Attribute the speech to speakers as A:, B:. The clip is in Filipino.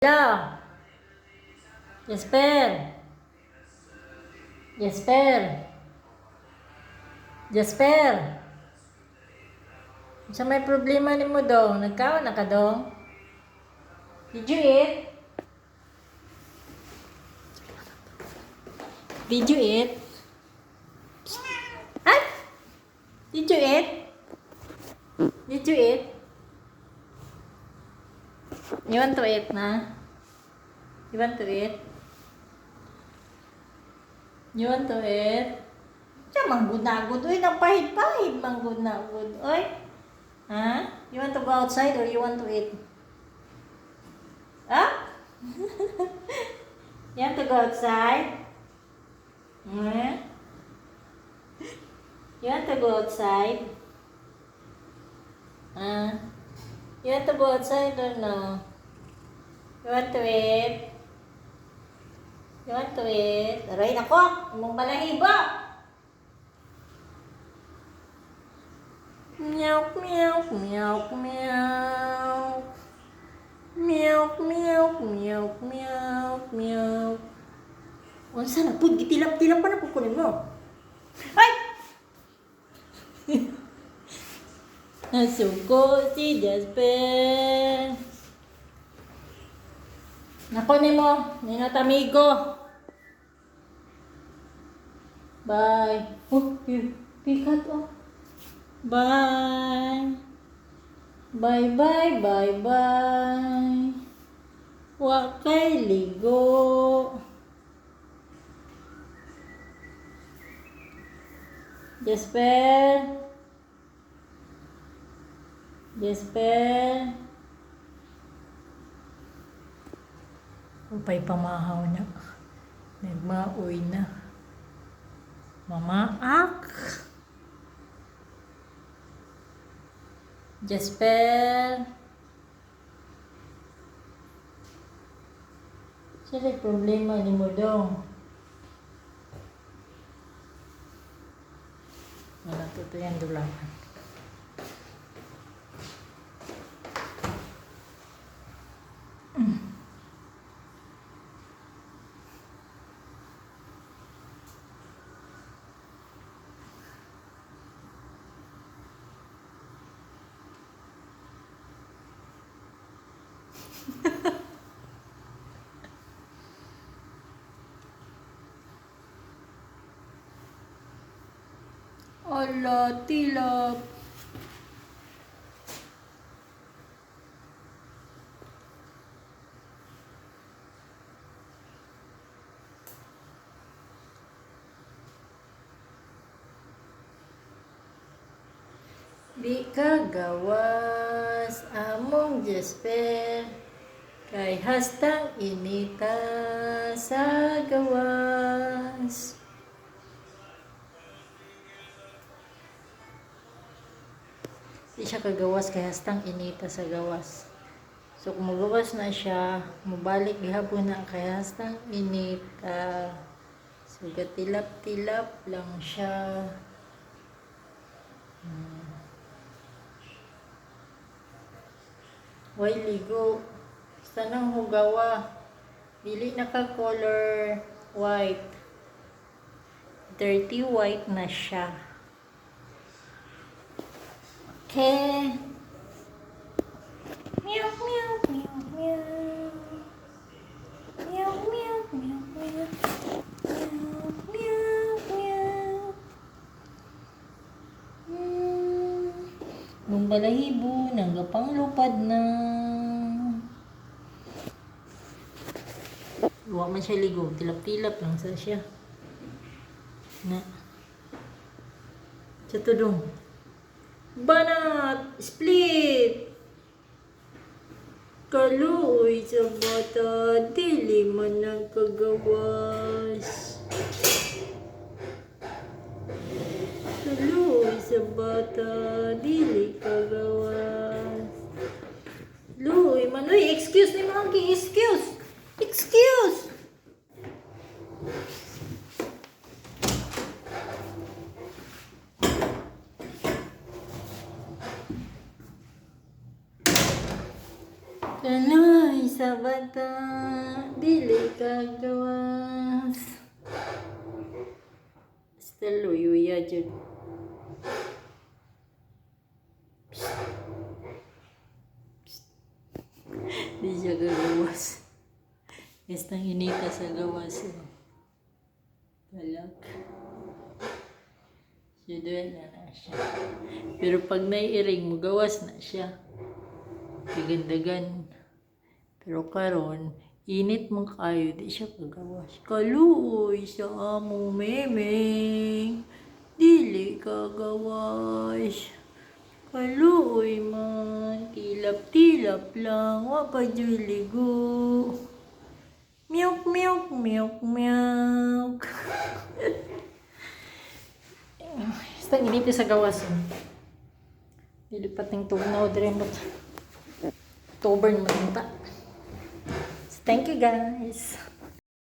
A: Hello? Jasper? Jasper? Jasper? Sa may problema ni mo dong? Nagkaon na ka dong? Did you eat? Did you eat? Ay! Did you eat? Did you eat? You want to eat na? You want to eat? You want to eat? Siya manggod-nagod. Uy, napahid-pahid. Manggod-nagod. Uy. Ha? You want to go outside or you want to eat? Ha? You want to go outside? Hmm? You want to go outside? You want to go outside or no? You want to eat? You want to eat? Aray, nako! Mong balahibo! Meow, meow, meow, meow. Meow, meow, meow, meow, meow. Unsa na pud gitilap-tilap pa na kukunin mo? Ay! Nasuko si Jasper. Nako ni mo, ninot amigo. Bye. Oh, pikat oh. Bye. Bye, bye, bye, bye. Wa kay ligo. Jasper. Jasper. Upay pamahaw na. Nagmaoy na. Mamaak. Jasper. Sila problema ni mo dong. Wala to yan dulangan. Ala, tilap. Di ka gawas among Jasper, kay hastang inita sa gawas. Di siya kagawas kay hastang inita sa gawas. So kung magawas na siya, mabalik gihapon na kay hastang inita. So gatilap-tilap lang siya. Way ligo. Basta nang hugawa. Dili naka color white. Dirty white na siya. Okay. Meow, meow, meow, meow. Meow, meow, meow, meow. Meow, meow, meow. Nung balahibo, nanggapang lupad na. Huwag man siya ligo. Tilap-tilap lang sa siya. Na. Sa tudong. Banat! Split! Kaluoy sa bata, dili man ang kagawas. Kaluoy sa bata, dili kagawas. Luoy man, uy, excuse ni Monkey, excuse! Excuse! Kaloy sa sa bata, dili kagawas. Basta luyuya dyan. Di siya gagawas. Basta inita sa gawas. Talak. Suduan na siya. Pero pag naiiring mo, gawas na siya. Tigandagan. Pero karon init man kayo, di siya kagawas. Kaluoy sa among memeng, dili kagawas. Kaluoy man, tilap-tilap lang, wa pa dyan ligo. Miyok, miyok, miyok, miyok. Basta init sa gawas. Dilipat ng tugnaw, dire mo. October naman ta. Thank you guys.